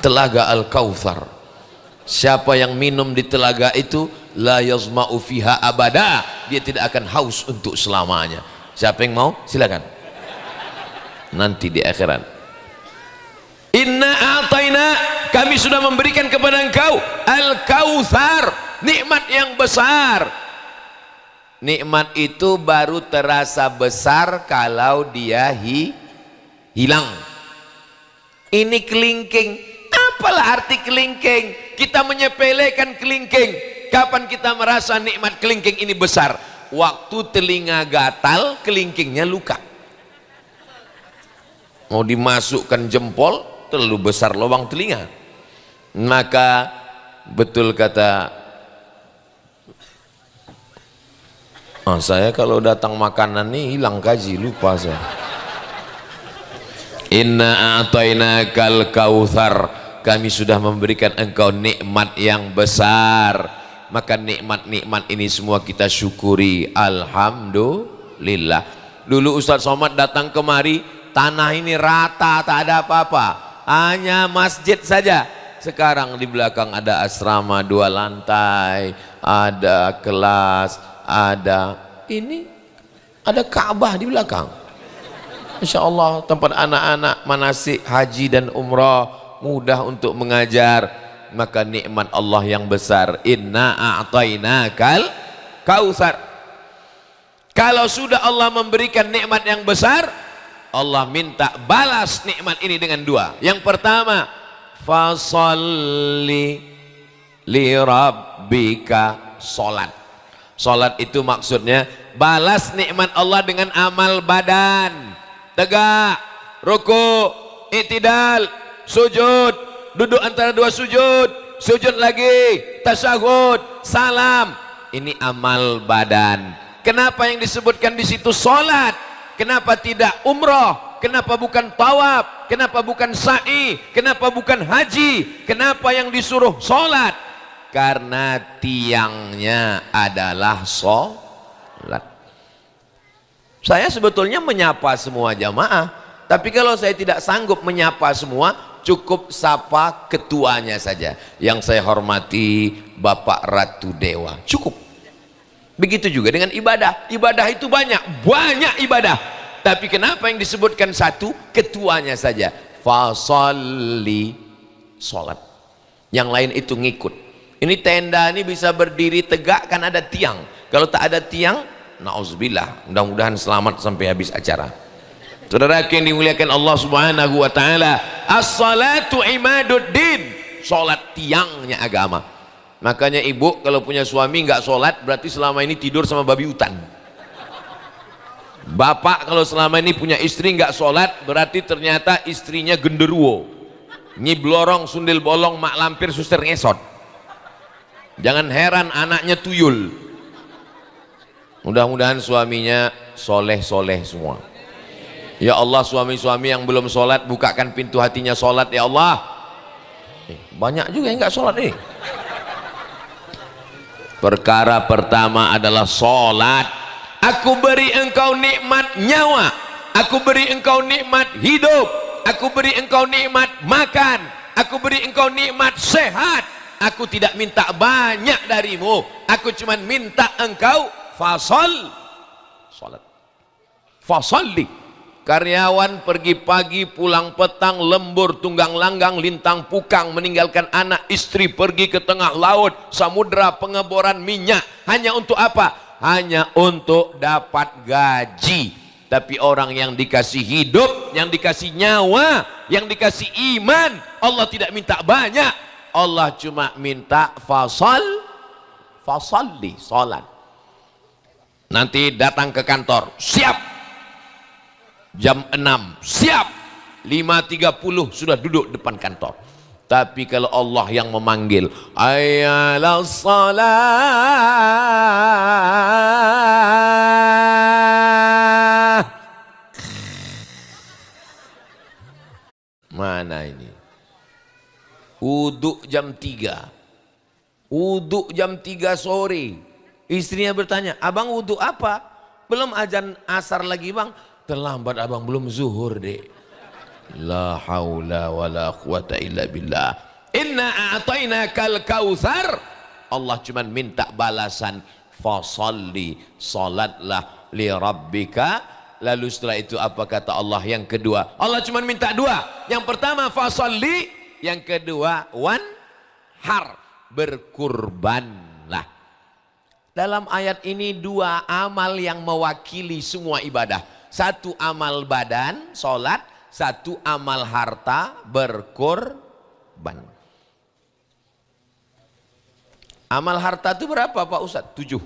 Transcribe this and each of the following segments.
telaga Al-Kautsar. Siapa yang minum di telaga itu la yazma'u fiha abada, dia tidak akan haus untuk selamanya. Siapa yang mau silakan nanti di akhirat. Inna a'taina, kami sudah memberikan kepada engkau Al-Kautsar, nikmat yang besar. Nikmat itu baru terasa besar kalau dia hilang. Ini kelingking. Apalah arti kelingking? Kita menyepelekan kelingking. Kapan kita merasa nikmat kelingking ini besar? Waktu telinga gatal, kelingkingnya luka. Mau dimasukkan jempol, terlalu besar lubang telinga. Maka betul kata saya, kalau datang makanan nih hilang gaji, lupa saya. Inna a'tainakal kautsar, kami sudah memberikan engkau nikmat yang besar. Maka nikmat-nikmat ini semua kita syukuri, alhamdulillah. Dulu Ustaz Somad datang kemari, tanah ini rata, tak ada apa-apa, hanya masjid saja. Sekarang di belakang ada asrama 2 lantai, ada kelas, ada ini, ada Ka'bah di belakang. Insya Allah tempat anak-anak manasik haji dan umrah, mudah untuk mengajar. Maka nikmat Allah yang besar, inna a'tainakal kautsar. Kalau sudah Allah memberikan nikmat yang besar, Allah minta balas nikmat ini dengan 2. Yang pertama, fasalli li rabbika, salat. Salat itu maksudnya balas nikmat Allah dengan amal badan. Tegak, ruku, i'tidal, sujud, duduk antara 2 sujud, sujud lagi, tasyahud, salam. Ini amal badan. Kenapa yang disebutkan di situ salat? Kenapa tidak umrah? Kenapa bukan tawaf? Kenapa bukan sa'i? Kenapa bukan haji? Kenapa yang disuruh salat? Karena tiangnya adalah salat. Saya sebetulnya menyapa semua jamaah, tapi kalau saya tidak sanggup menyapa semua, cukup sapa ketuanya saja. Yang saya hormati Bapak Ratu Dewa, cukup. Begitu juga dengan ibadah. Ibadah itu banyak ibadah. Tapi kenapa yang disebutkan satu? Ketuanya saja. Fasalli, salat. Yang lain itu ngikut. Ini tenda ini bisa berdiri tegak kan ada tiang. Kalau tak ada tiang, na'udzubillah, mudah-mudahan selamat sampai habis acara. Saudara yang dimuliakan Allah Subhanahu wa taala, as-salatu imaduddin, salat tiangnya agama. Makanya ibu kalau punya suami nggak salat, berarti selama ini tidur sama babi hutan. Bapak kalau selama ini punya istri nggak salat, berarti ternyata istrinya genderuwo, nyiblorong, sundel bolong, mak lampir, suster ngesot. Jangan heran anaknya tuyul. Mudah-mudahan suaminya soleh-soleh semua. Ya Allah, suami-suami yang belum sholat, bukakan pintu hatinya sholat ya Allah. Banyak juga yang nggak sholat nih. Perkara pertama adalah sholat. Aku beri engkau nikmat nyawa, aku beri engkau nikmat hidup, aku beri engkau nikmat makan, aku beri engkau nikmat sehat. Aku tidak minta banyak darimu, aku cuma minta engkau salat. Fasalli. Karyawan pergi pagi pulang petang, lembur tunggang langgang lintang pukang, meninggalkan anak istri pergi ke tengah laut samudra pengeboran minyak. Hanya untuk apa? Hanya untuk dapat gaji. Tapi orang yang dikasih hidup, yang dikasih nyawa, yang dikasih iman, Allah tidak minta banyak. Allah cuma minta fasalli, salat. Nanti datang ke kantor, siap jam 6, siap 5.30 sudah duduk depan kantor. Tapi kalau Allah yang memanggil, ayyalas salah, mana ini? Wudhu jam 3, wudhu jam 3 sore. Istrinya bertanya, abang wudhu apa? Belum azan asar lagi bang. Terlambat abang, belum zuhur dek. La haula wala quwata illa billah. Inna a'tainakal kautsar. Allah cuman minta balasan, fasalli, salatlah li rabbika. Lalu setelah itu apa kata Allah yang kedua? Allah cuman minta dua. Yang pertama fasalli, yang kedua wanhar, berkurbanlah. Dalam ayat ini dua amal yang mewakili semua ibadah. Satu amal badan, salat, satu amal harta, berkurban. Amal harta itu berapa Pak Ustadz? 7.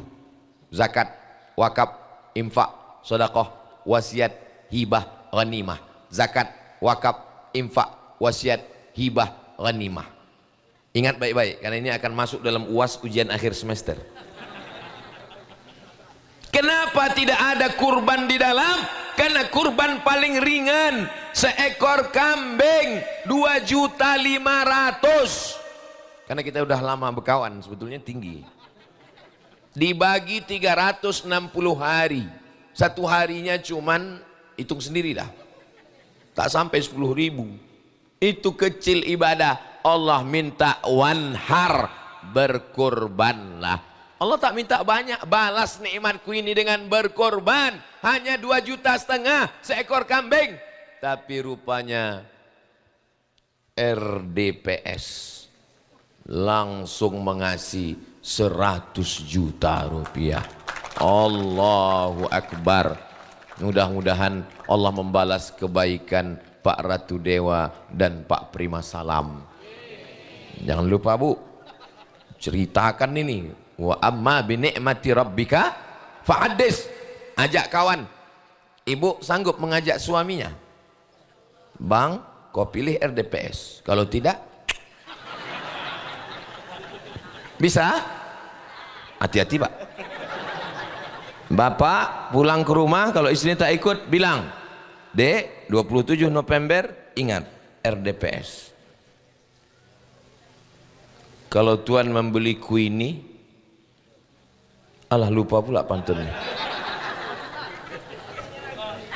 Zakat, wakaf, infak, sedekah, wasiat, hibah, ghanimah. Zakat, wakaf, infak, wasiat, hibah, ghanimah. Ingat baik-baik karena ini akan masuk dalam UAS ujian akhir semester. Kenapa tidak ada kurban di dalam? Karena kurban paling ringan, seekor kambing 2.500.000. Karena kita udah lama berkawan, sebetulnya tinggi. Dibagi 360 hari. Satu harinya cuman hitung sendiri dah, tak sampai 10.000. Itu kecil ibadah. Allah minta wanhar, berkorbanlah. Allah tak minta banyak, balas nikmatku ini dengan berkorban. Hanya 2,5 juta seekor kambing. Tapi rupanya RDPS langsung mengasih 100 juta rupiah. Allahu Akbar. Mudah-mudahan Allah membalas kebaikan Pak Ratu Dewa dan Pak Prima Salam. Jangan lupa Bu, ceritakan ini. Wa amma bi ni'mati rabbika fahadis. Ajak kawan. Ibu sanggup mengajak suaminya, Bang, kau pilih RDPS. Kalau tidak, bisa? Hati-hati Pak. Bapak pulang ke rumah, kalau istrinya tak ikut, bilang, Dek, 27 November ingat RDPS. Kalau Tuhan membeli kuini, alah lupa pula pantunnya.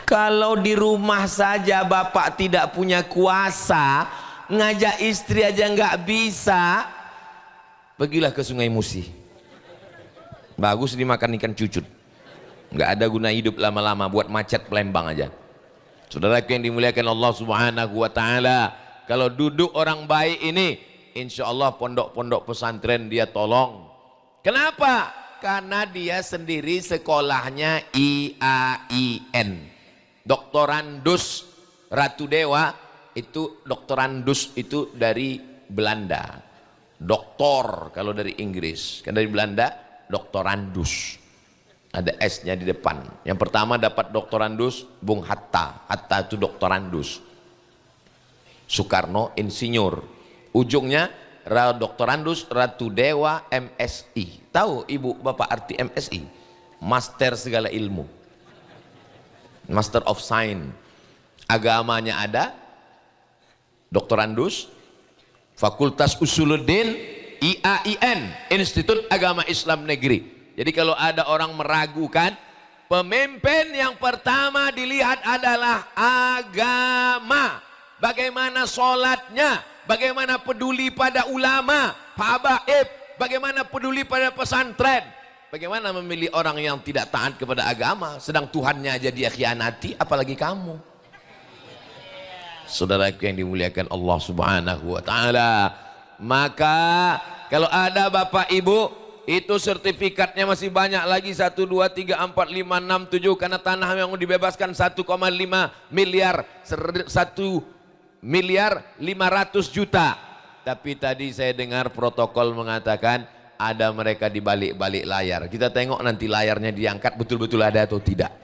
Kalau di rumah saja bapak tidak punya kuasa, ngajak istri aja nggak bisa, pergilah ke Sungai Musi. Bagus dimakan ikan cucut. Nggak ada guna hidup lama-lama, buat macet Palembang aja. Saudaraku yang dimuliakan Allah Subhanahu wa Ta'ala, kalau duduk orang baik ini, insya Allah pondok-pondok pesantren dia tolong. Kenapa? Karena dia sendiri sekolahnya IAIN, doktorandus. Ratu Dewa itu doktorandus, itu dari Belanda. Doktor kalau dari Inggris, kan dari Belanda doktorandus. Ada S-nya di depan. Yang pertama dapat doktorandus Bung Hatta. Hatta itu doktorandus. Soekarno insinyur. Ujungnya doktorandus Ratu Dewa MSI. Tahu ibu bapak arti MSI? Master segala ilmu, Master of Science. Agamanya ada, doktorandus, Fakultas Usuluddin, IAIN, Institut Agama Islam Negeri. Jadi kalau ada orang meragukan, pemimpin yang pertama dilihat adalah agama. Bagaimana sholatnya, bagaimana peduli pada ulama, habaib, bagaimana peduli pada pesantren, bagaimana memilih orang yang tidak taat kepada agama, sedang Tuhannya aja dia khianati, apalagi kamu. Saudaraku yang dimuliakan Allah Subhanahu wa Ta'ala, maka kalau ada bapak ibu itu sertifikatnya masih banyak lagi, 1, 2, 3, 4, 5, 6, 7, karena tanah yang dibebaskan 1,5 miliar, 1.500.000.000. Tapi tadi saya dengar protokol mengatakan ada mereka di balik-balik layar. Kita tengok nanti layarnya diangkat betul-betul ada atau tidak.